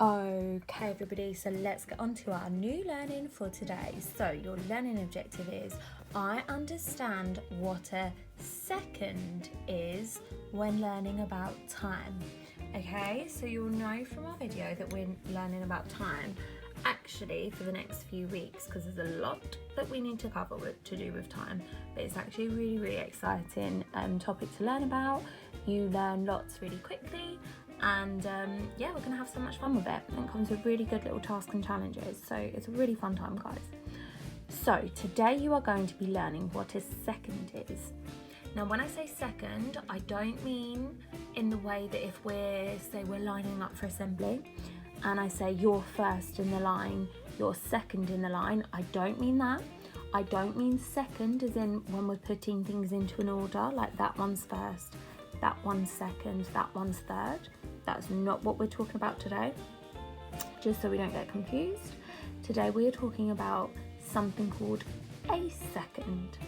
Okay everybody, so let's get on to our new learning for today. So your learning objective is, I understand what a second is when learning about time. Okay, so you'll know from our video that we're learning about time actually for the next few weeks, because there's a lot that we need to cover to do with time, but it's actually a really exciting topic to learn about. You learn lots really quickly, and yeah, we're gonna have so much fun with it, and it comes with really good little tasks and challenges, so it's a really fun time, guys. So today you are going to be learning what a second is. Now when I say second, I don't mean in the way that if we're lining up for assembly and I say you're first in the line, you're second in the line. I don't mean that. I don't mean second as in when we're putting things into an order, like that one's first, that one's second, that one's third. That's not what we're talking about today, just so we don't get confused. Today we are talking about something called a second.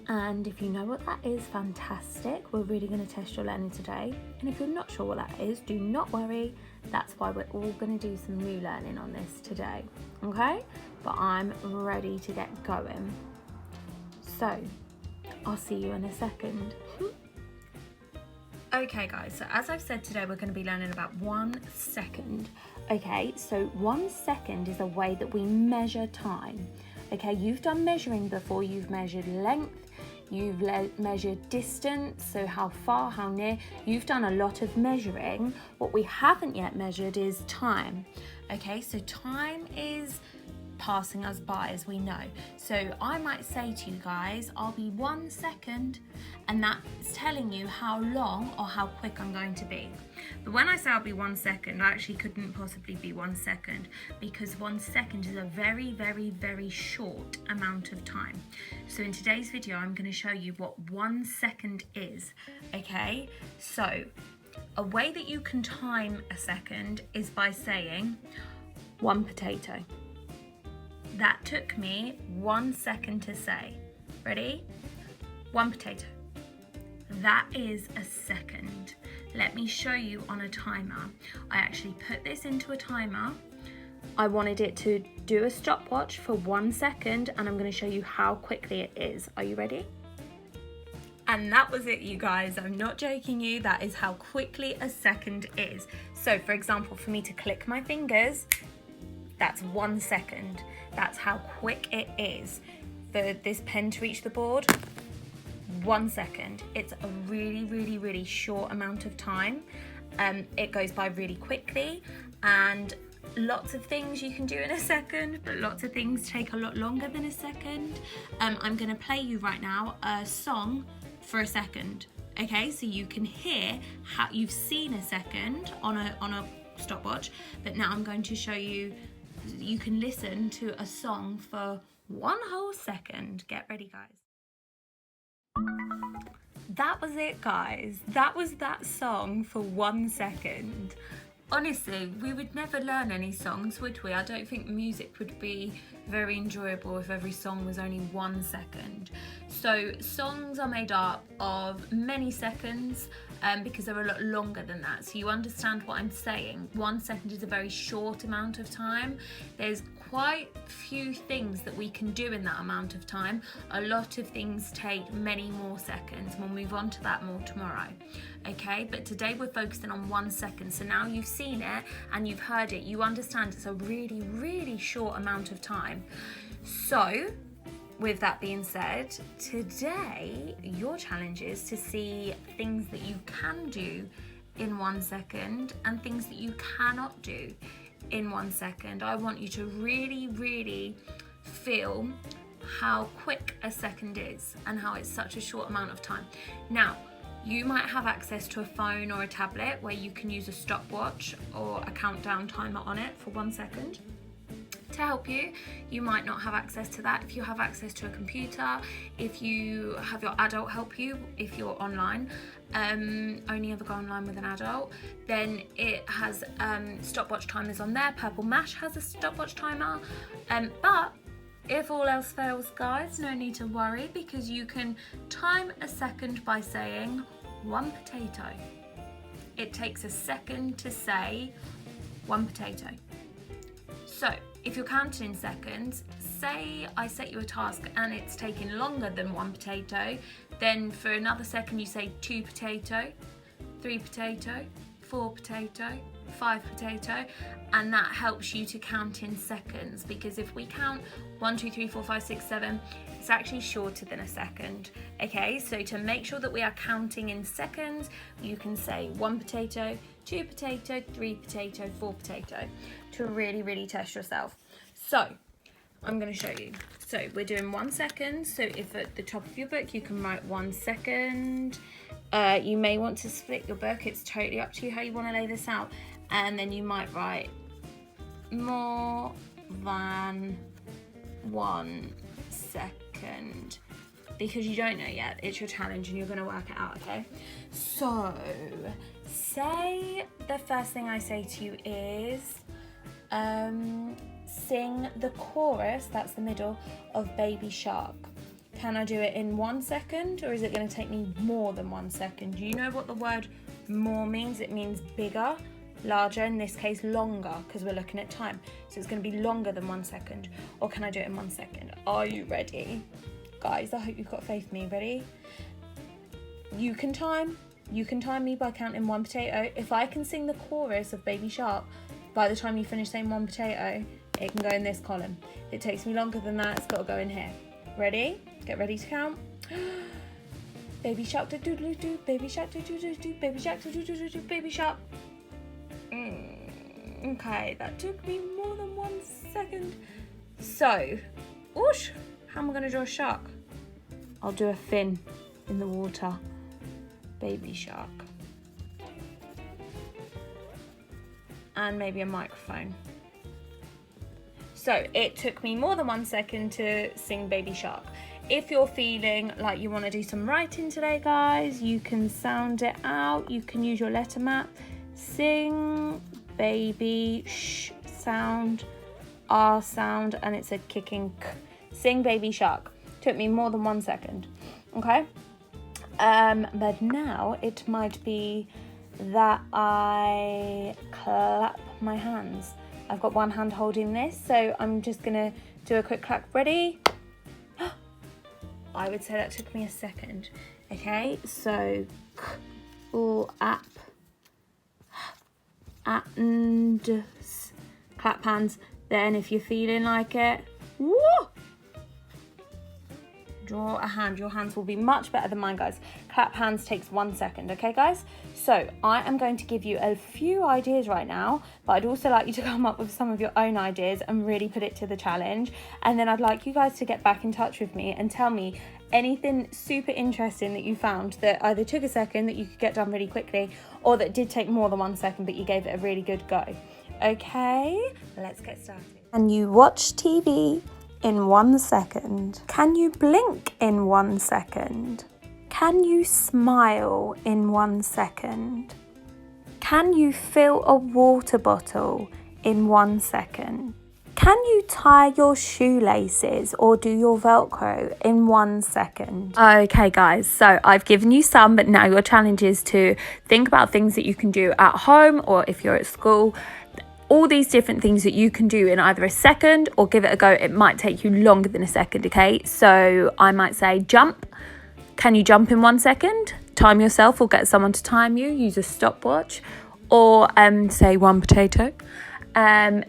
And if you know what that is, fantastic. We're really going to test your learning today. And if you're not sure what that is, do not worry. That's why we're all going to do some new learning on this today, okay? But I'm ready to get going. So, I'll see you in a second. Okay guys, so as I've said, today we're going to be learning about 1 second. Okay, so 1 second is a way that we measure time. Okay, you've done measuring before. You've measured length, you've measured distance, so how far, how near. You've done a lot of measuring. What we haven't yet measured is time. Okay, so time is passing us by, as we know. So I might say to you guys, I'll be 1 second, and that's telling you how long or how quick I'm going to be. But when I say I'll be 1 second, I actually couldn't possibly be 1 second, because 1 second is a very short amount of time. So in today's video, I'm going to show you what 1 second is. Okay, so a way that you can time a second is by saying 1 potato. That took me 1 second to say. Ready? 1 potato. That is a second. Let me show you on a timer. I actually put this into a timer. I wanted it to do a stopwatch for 1 second, and I'm going to show you how quickly it is. Are you ready? And that was it, you guys. I'm not joking you. That is how quickly a second is. So for example, for me to click my fingers, that's 1 second. That's how quick it is. For this pen to reach the board, 1 second. It's a really short amount of time. It goes by really quickly, and lots of things you can do in a second, but lots of things take a lot longer than a second. I'm gonna play you right now a song for a second. Okay, so you can hear how you've seen a second on a stopwatch, but now I'm going to show you. You can listen to a song for 1 whole second. Get ready, guys. That was it, guys. That was that song for 1 second. Honestly, we would never learn any songs, would we? I don't think music would be very enjoyable if every song was only 1 second. So songs are made up of many seconds, because they're a lot longer than that. So you understand what I'm saying. 1 second is a very short amount of time. There's quite few things that we can do in that amount of time. A lot of things take many more seconds. We'll move on to that more tomorrow. Okay, but today we're focusing on 1 second. So now you've seen it and you've heard it, you understand it's a really short amount of time. So with that being said, today your challenge is to see things that you can do in 1 second and things that you cannot do in 1 second. I want you to really feel how quick a second is and how it's such a short amount of time. Now, you might have access to a phone or a tablet where you can use a stopwatch or a countdown timer on it for 1 second. To help you, you might not have access to that. If you have access to a computer, if you have your adult help you, if you're online, only ever go online with an adult, then it has stopwatch timers on there. Purple Mash has a stopwatch timer, but if all else fails, guys, no need to worry, because you can time a second by saying 1 potato. It takes a second to say 1 potato. So if you're counting in seconds, say I set you a task and it's taking longer than 1 potato, then for another second you say 2 potato, 3 potato, 4 potato, 5 potato, and that helps you to count in seconds, because if we count 1, 2, 3, 4, 5, 6, 7, it's actually shorter than a second. Okay, so to make sure that we are counting in seconds, you can say 1 potato, 2 potato, 3 potato, 4 potato, to really test yourself. So I'm going to show you. So we're doing 1 second. So if at the top of your book you can write 1 second. You may want to split your book. It's totally up to you how you want to lay this out. And then you might write more than 1 second, because you don't know yet. It's your challenge and you're going to work it out, okay? So say the first thing I say to you is sing the chorus, that's the middle, of Baby Shark. Can I do it in 1 second, or is it going to take me more than 1 second? Do you know what the word more means? It means bigger, larger, in this case longer, because we're looking at time. So it's going to be longer than 1 second. Or can I do it in 1 second? Are you ready? Guys, I hope you've got faith in me. Ready? You can time me by counting 1 potato. If I can sing the chorus of Baby Shark, by the time you finish saying 1 potato, it can go in this column. If it takes me longer than that, it's got to go in here. Ready? Get ready to count. Baby shark do do do do, baby shark do do do do, baby shark do do do do, baby shark. Okay, that took me more than 1 second. So, whoosh, how am I going to draw a shark? I'll do a fin in the water. Baby shark. And maybe a microphone. So it took me more than 1 second to sing Baby Shark. If you're feeling like you want to do some writing today, guys, you can sound it out. You can use your letter map. Sing baby sh sound, R sound, and it's a kicking k. Sing Baby Shark. Took me more than 1 second. Okay? But now it might be that I clap my hands. I've got one hand holding this, so I'm just gonna do a quick clap. Ready? I would say that took me a second. Okay, so app and clap hands. Then if you're feeling like it, woo, draw a hand. Your hands will be much better than mine, guys. Clap hands takes 1 second, okay, guys? So I am going to give you a few ideas right now, but I'd also like you to come up with some of your own ideas and really put it to the challenge. And then I'd like you guys to get back in touch with me and tell me anything super interesting that you found that either took a second that you could get done really quickly, or that did take more than 1 second but you gave it a really good go. Okay, let's get started. Can you watch TV in 1 second? Can you blink in 1 second? Can you smile in 1 second? Can you fill a water bottle in 1 second? Can you tie your shoelaces or do your Velcro in 1 second? Okay, guys, so I've given you some, but now your challenge is to think about things that you can do at home or if you're at school. All these different things that you can do in either a second or give it a go. It might take you longer than a second, okay? So I might say jump. Can you jump in 1 second? Time yourself or get someone to time you. Use a stopwatch. Or say 1 potato.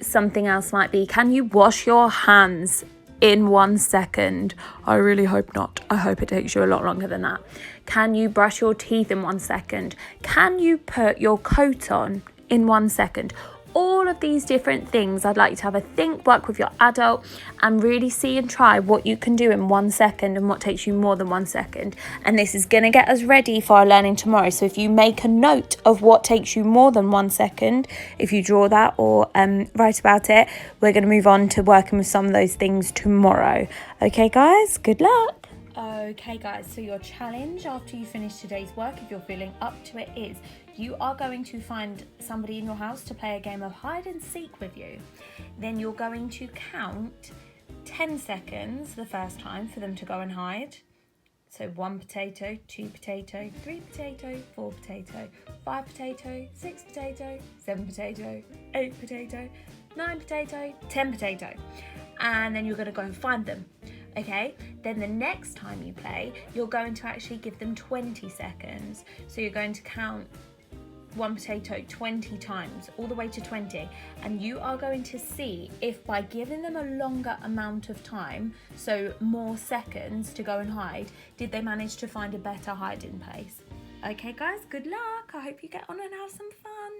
Something else might be, can you wash your hands in 1 second? I really hope not. I hope it takes you a lot longer than that. Can you brush your teeth in 1 second? Can you put your coat on in 1 second? All of these different things, I'd like you to have a think, work with your adult and really see and try what you can do in 1 second and what takes you more than 1 second. And this is going to get us ready for our learning tomorrow. So if you make a note of what takes you more than 1 second, if you draw that or write about it, we're going to move on to working with some of those things tomorrow. Okay, guys, good luck. Okay, guys, so your challenge after you finish today's work, if you're feeling up to it, is you are going to find somebody in your house to play a game of hide and seek with you. Then you're going to count 10 seconds the first time for them to go and hide. So 1 potato, 2 potato, 3 potato, 4 potato, 5 potato, 6 potato, 7 potato, 8 potato, 9 potato, 10 potato. And then you're going to go and find them. Okay, then the next time you play, you're going to actually give them 20 seconds. So you're going to count 1 potato 20 times, all the way to 20, and you are going to see if by giving them a longer amount of time, so more seconds to go and hide, did they manage to find a better hiding place. Okay guys, good luck. I hope you get on and have some fun.